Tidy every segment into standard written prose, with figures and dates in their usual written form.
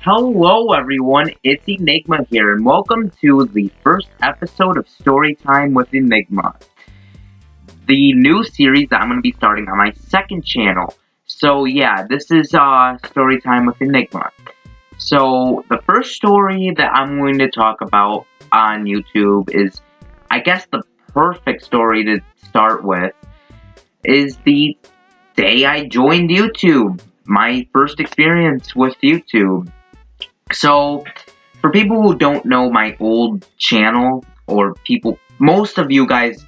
Hello everyone, it's Enigma here, and welcome to the first episode of Story Time with Enigma. The new series that I'm going to be starting on my second channel. So yeah, this is Story Time with Enigma. So the first story that I'm going to talk about on YouTube is, I guess, the perfect story to start with, is the day I joined YouTube. My first experience with YouTube. So, for people who don't know my old channel, or most of you guys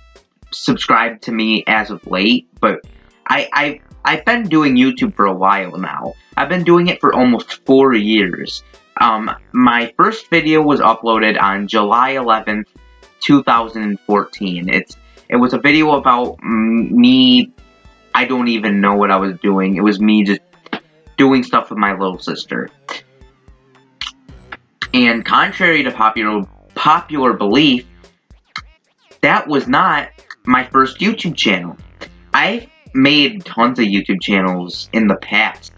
subscribe to me as of late, but I've been doing YouTube for a while now. I've been doing it for almost 4 years. My first video was uploaded on July 11th, 2014. It was a video about me. I don't even know what I was doing. It was me just doing stuff with my little sister. And contrary to popular belief, that was not my first YouTube channel. I've made tons of YouTube channels in the past.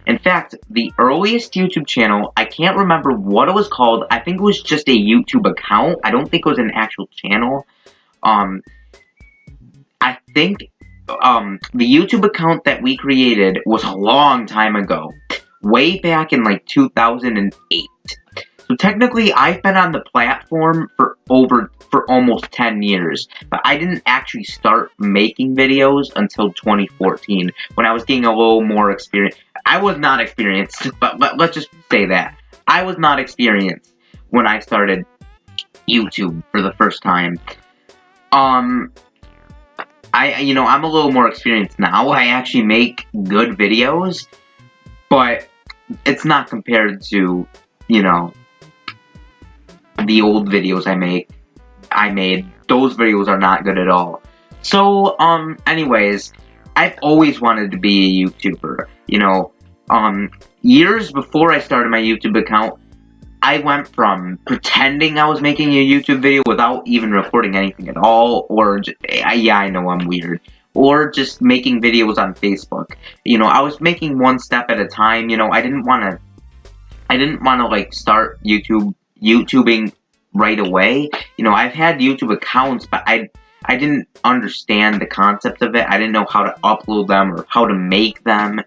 In fact, the earliest YouTube channel, I can't remember what it was called. I think it was just a YouTube account. I don't think it was an actual channel. I think the YouTube account that we created was a long time ago. Way back in like 2008. So technically, I've been on the platform for almost 10 years, but I didn't actually start making videos until 2014, when I was getting a little more experience. I was not experienced, but let's just say that. I was not experienced when I started YouTube for the first time. I'm a little more experienced now. I actually make good videos, but it's not compared to, the old videos I made. Those videos are not good at all. So, anyways, I've always wanted to be a YouTuber. Years before I started my YouTube account, I went from pretending I was making a YouTube video without even recording anything at all, or yeah, I know I'm weird, or just making videos on Facebook. I was making one step at a time. I didn't want to like start YouTubing right away. I've had YouTube accounts, but I didn't understand the concept of it. I didn't know how to upload them or how to make them.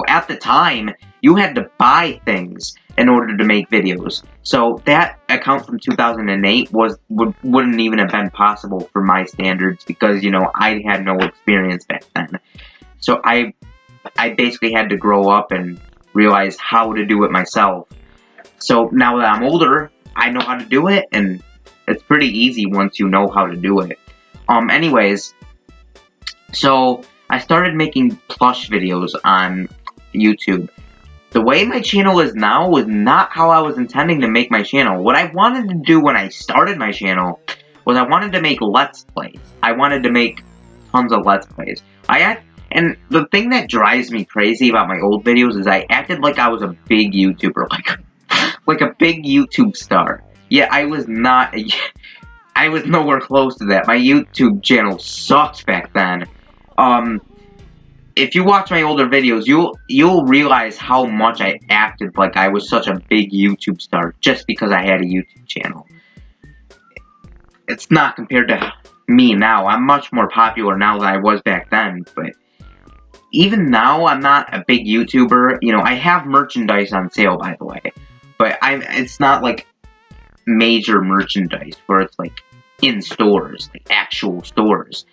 At the time, you had to buy things in order to make videos. So that account from 2008 wouldn't even have been possible for my standards, because I had no experience back then. So I basically had to grow up and realize how to do it myself. So now that I'm older, I know how to do it, and it's pretty easy once you know how to do it. Anyways, so I started making plush videos on YouTube. The way my channel is now was not how I was intending to make my channel. What I wanted to do when I started my channel was I wanted to make Let's Plays. I wanted to make tons of Let's Plays. And the thing that drives me crazy about my old videos is I acted like I was a big YouTuber, like a big YouTube star. Yeah, I was not. I was nowhere close to that. My YouTube channel sucked back then. If you watch my older videos, you'll realize how much I acted like I was such a big YouTube star just because I had a YouTube channel. It's not compared to me now. I'm much more popular now than I was back then, but even now, I'm not a big YouTuber. I have merchandise on sale, by the way, but it's not like major merchandise where it's like in stores, like actual stores.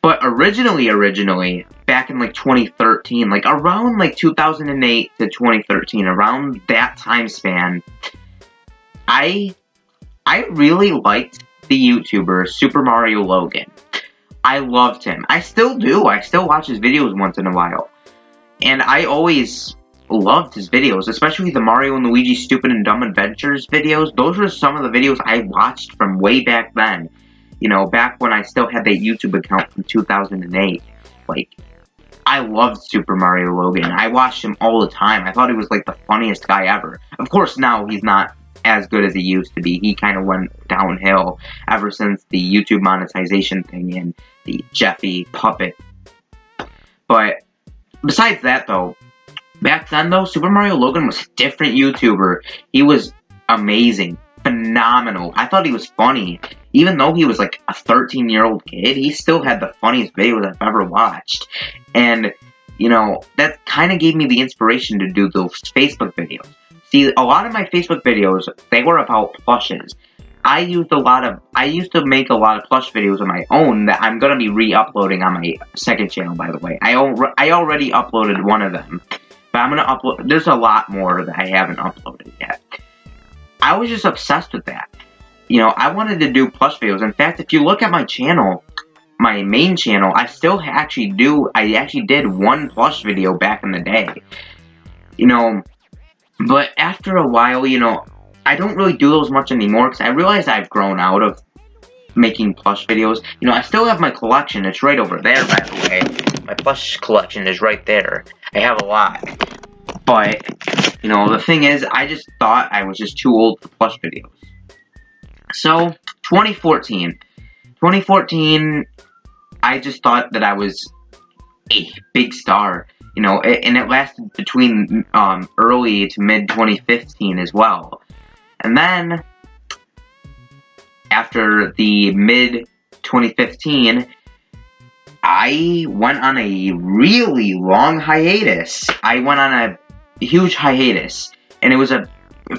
But originally, back in like 2013, like around like 2008 to 2013, around that time span, I really liked the YouTuber Super Mario Logan. I loved him. I still do. I still watch his videos once in a while. And I always loved his videos, especially the Mario and Luigi Stupid and Dumb Adventures videos. Those were some of the videos I watched from way back then. Back when I still had that YouTube account from 2008. Like, I loved Super Mario Logan. I watched him all the time. I thought he was like the funniest guy ever. Of course, now he's not as good as he used to be. He kind of went downhill ever since the YouTube monetization thing and the Jeffy puppet. But besides that, though, Back then, though, Super Mario Logan was a different YouTuber. He was amazing. Phenomenal. I thought he was funny. Even though he was like a 13-year-old kid, he still had the funniest videos I've ever watched. And, you know, that kind of gave me the inspiration to do those Facebook videos. See, a lot of my Facebook videos, they were about plushes. I used to make a lot of plush videos of my own that I'm going to be re-uploading on my second channel, by the way. I already uploaded one of them. But I'm going to upload, there's a lot more that I haven't uploaded yet. I was just obsessed with that. You know, I wanted to do plush videos. In fact, if you look at my channel, my main channel, I actually did one plush video back in the day. You know, but after a while, you know, I don't really do those much anymore because I realized I've grown out of making plush videos. You know, I still have my collection. It's right over there, by the way. My plush collection is right there. I have a lot. But, you know, the thing is, I just thought I was just too old for plush videos. So, 2014. 2014, I just thought that I was a big star. You know, and it lasted between early to mid-2015 as well. And then, after the mid-2015, I went on a really long hiatus. I went on a huge hiatus, and it was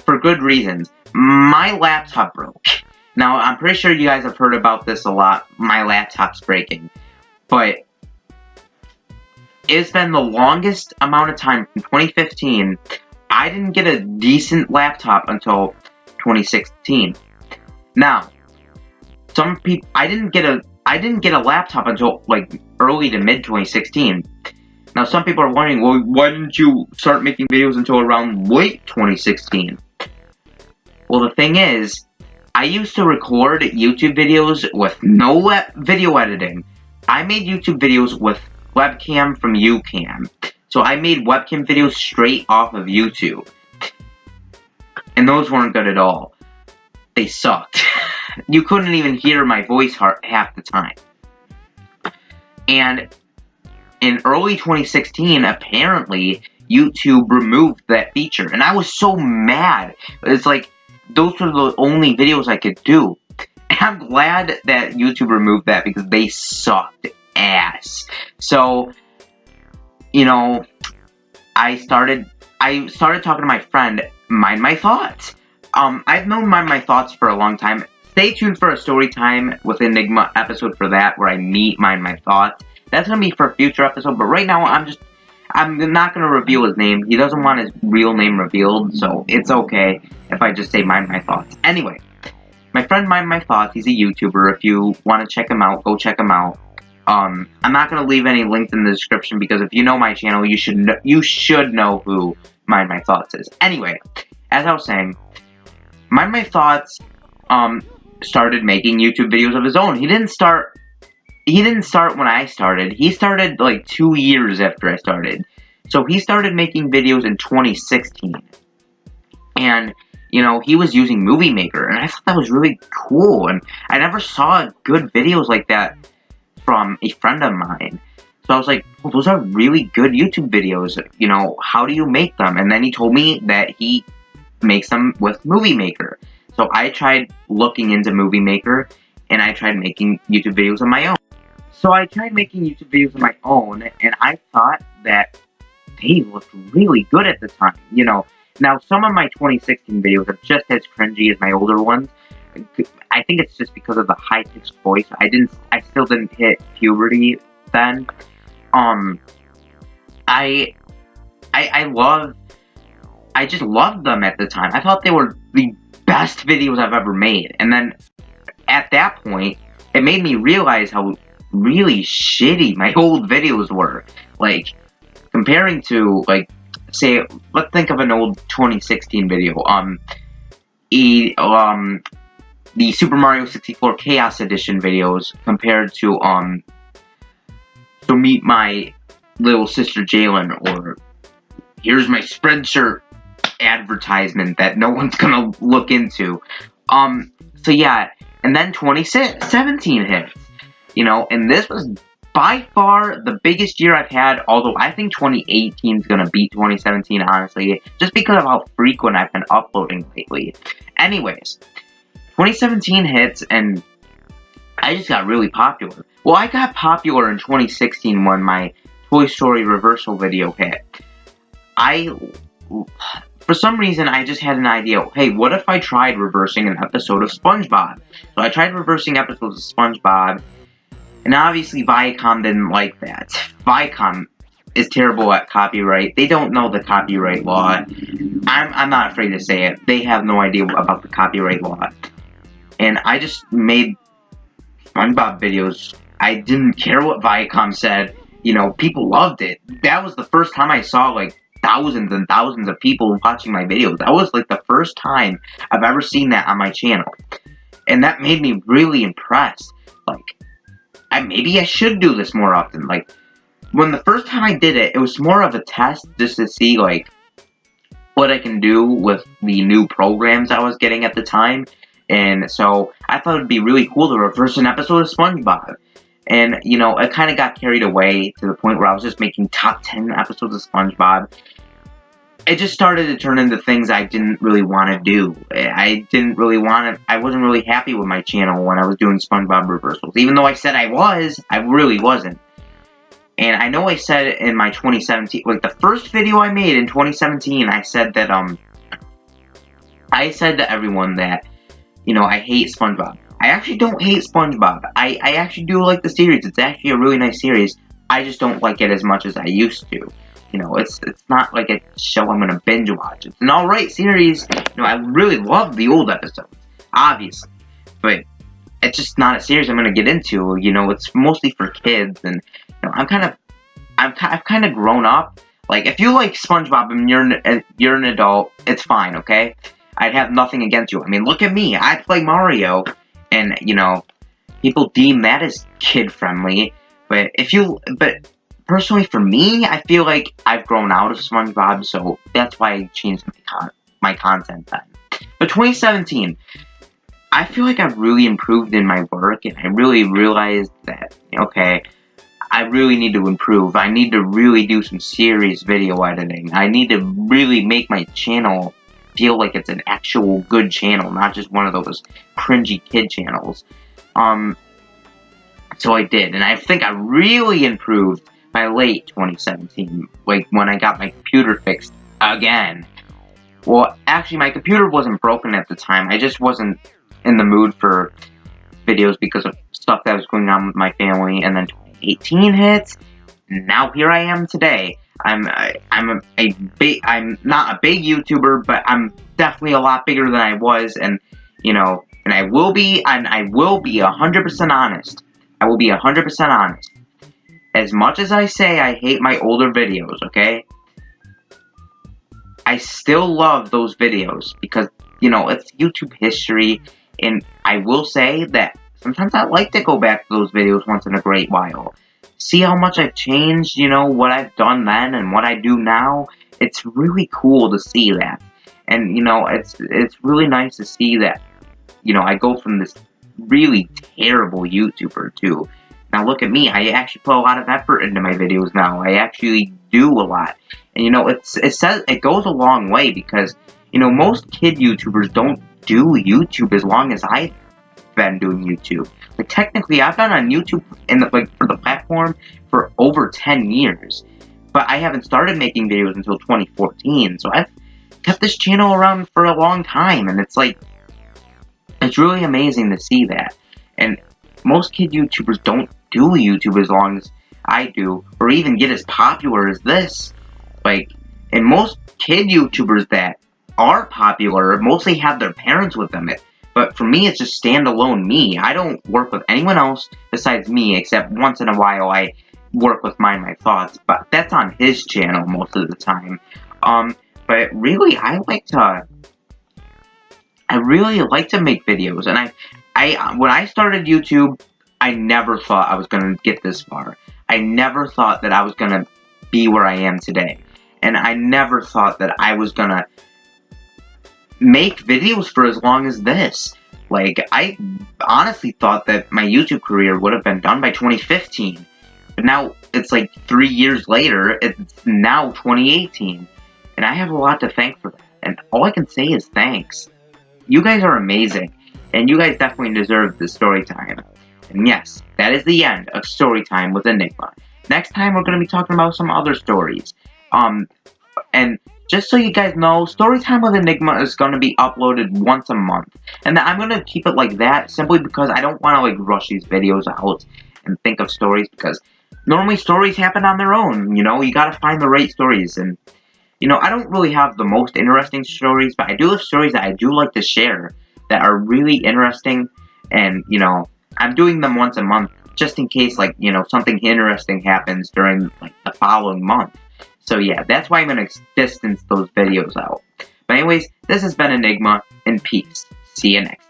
for good reasons. My laptop broke. Now, I'm pretty sure you guys have heard about this a lot, my laptop's breaking. But it's been the longest amount of time from 2015. I didn't get a decent laptop until 2016. Now, some people, I didn't get a laptop until like early to mid 2016. Now, some people are wondering, well, why didn't you start making videos until around late 2016? Well, the thing is, I used to record YouTube videos with no video editing. I made YouTube videos with webcam from UCam. So I made webcam videos straight off of YouTube. And those weren't good at all. They sucked. You couldn't even hear my voice half the time. And in early 2016, apparently, YouTube removed that feature. And I was so mad. It's like, those were the only videos I could do. And I'm glad that YouTube removed that because they sucked ass. So, you know, I started talking to my friend, Mind My Thoughts. I've known Mind My Thoughts for a long time. Stay tuned for a Story Time with Enigma episode for that, where I meet Mind My Thoughts. That's gonna be for a future episode, but right now I'm not gonna reveal his name. He doesn't want his real name revealed, so it's okay if I just say Mind My Thoughts. Anyway, my friend Mind My Thoughts, he's a YouTuber. If you want to check him out, go check him out. I'm not gonna leave any links in the description because if you know my channel, you should know who Mind My Thoughts is. Anyway, as I was saying, Mind My Thoughts started making YouTube videos of his own. He didn't start when I started. He started like 2 years after I started. So he started making videos in 2016. And, you know, he was using Movie Maker. And I thought that was really cool. And I never saw good videos like that from a friend of mine. So I was like, well, those are really good YouTube videos. You know, how do you make them? And then he told me that he makes them with Movie Maker. So I tried looking into Movie Maker. And I tried making YouTube videos of my own. So I tried making YouTube videos of my own, and I thought that they looked really good at the time, you know. Now, some of my 2016 videos are just as cringy as my older ones. I think it's just because of the high-pitched voice. I still didn't hit puberty then. I just loved them at the time. I thought they were the best videos I've ever made. And then, at that point, it made me realize how really shitty my old videos were. Like, comparing to, like, say, let's think of an old 2016 video. The Super Mario 64 Chaos Edition videos compared to, So Meet My Little Sister Jalen, or Here's My Spreadshirt advertisement that no one's gonna look into. So yeah, and then 2017 hits. You know, and this was by far the biggest year I've had, although I think 2018 is going to beat 2017, honestly, just because of how frequent I've been uploading lately. Anyways, 2017 hits, and I just got really popular. Well, I got popular in 2016 when my Toy Story reversal video hit. For some reason, I just had an idea. Hey, what if I tried reversing an episode of SpongeBob? So I tried reversing episodes of SpongeBob, and obviously Viacom didn't like that. Viacom is terrible at copyright. They don't know the copyright law. I'm not afraid to say it. They have no idea about the copyright law. And I just made SpongeBob videos. I didn't care what Viacom said. You know, people loved it. That was the first time I saw, like, thousands and thousands of people watching my videos. That was, like, the first time I've ever seen that on my channel. And that made me really impressed. Like, maybe I should do this more often. Like, when the first time I did it, it was more of a test just to see, like, what I can do with the new programs I was getting at the time. And so I thought it would be really cool to reverse an episode of SpongeBob. And, you know, it kind of got carried away to the point where I was just making top 10 episodes of SpongeBob. It just started to turn into things I didn't really want to do. I wasn't really happy with my channel when I was doing SpongeBob reversals. Even though I said I was, I really wasn't. And I know I said in my 2017, like the first video I made in 2017, I said that, I said to everyone that, you know, I hate SpongeBob. I actually don't hate SpongeBob. I actually do like the series. It's actually a really nice series. I just don't like it as much as I used to. You know, it's not like a show I'm gonna binge watch. It's an alright series. You know, I really love the old episodes, obviously. But it's just not a series I'm gonna get into. You know, it's mostly for kids, and you know, I've kind of grown up. Like, if you like SpongeBob and you're an adult, it's fine, okay? I'd have nothing against you. I mean, look at me. I play Mario, and, you know, people deem that as kid-friendly. But personally, for me, I feel like I've grown out of SpongeBob, so that's why I changed my content then. But 2017, I feel like I've really improved in my work, and I really realized that, okay, I really need to improve. I need to really do some serious video editing. I need to really make my channel feel like it's an actual good channel, not just one of those cringy kid channels. So I did, and I think I really improved by late 2017, like when I got my computer fixed again. Well, actually, my computer wasn't broken at the time. I just wasn't in the mood for videos because of stuff that was going on with my family, and then 2018 hits. Now here I am today. I'm not a big YouTuber, but I'm definitely a lot bigger than I was, and you know, and I will be 100% honest. I will be 100% honest. As much as I say I hate my older videos, okay? I still love those videos because, you know, it's YouTube history, and I will say that sometimes I like to go back to those videos once in a great while. See how much I've changed, you know, what I've done then and what I do now. It's really cool to see that. And, you know, it's really nice to see that, you know, I go from this really terrible YouTuber to, now look at me, I actually put a lot of effort into my videos now. I actually do a lot. And, you know, it goes a long way because, you know, most kid YouTubers don't do YouTube as long as I've been doing YouTube. Like, technically, I've been on YouTube for the platform for over 10 years. But I haven't started making videos until 2014. So I've kept this channel around for a long time. And it's like, it's really amazing to see that. And most kid YouTubers don't do YouTube as long as I do, or even get as popular as this. Like, and most kid YouTubers that are popular mostly have their parents with them. But for me, it's just standalone me. I don't work with anyone else besides me, except once in a while I work with My Thoughts, but that's on his channel most of the time. But really, I really like to make videos, and when I started YouTube, I never thought I was gonna get this far. I never thought that I was gonna be where I am today, and I never thought that I was gonna make videos for as long as this. Like, I honestly thought that my YouTube career would have been done by 2015. But now it's like 3 years later, it's now 2018, and I have a lot to thank for that. And all I can say is thanks. You guys are amazing, and you guys definitely deserve the story time. And yes, that is the end of Story Time with Enigma. Next time, we're going to be talking about some other stories. And just so you guys know, Story Time with Enigma is going to be uploaded once a month. And I'm going to keep it like that simply because I don't want to, like, rush these videos out and think of stories, because normally stories happen on their own, you know? You got to find the right stories. And, you know, I don't really have the most interesting stories, but I do have stories that I do like to share that are really interesting. And, you know, I'm doing them once a month just in case, like, you know, something interesting happens during, like, the following month. So yeah, that's why I'm going to distance those videos out. But anyways, this has been Enigma, and peace. See you next time.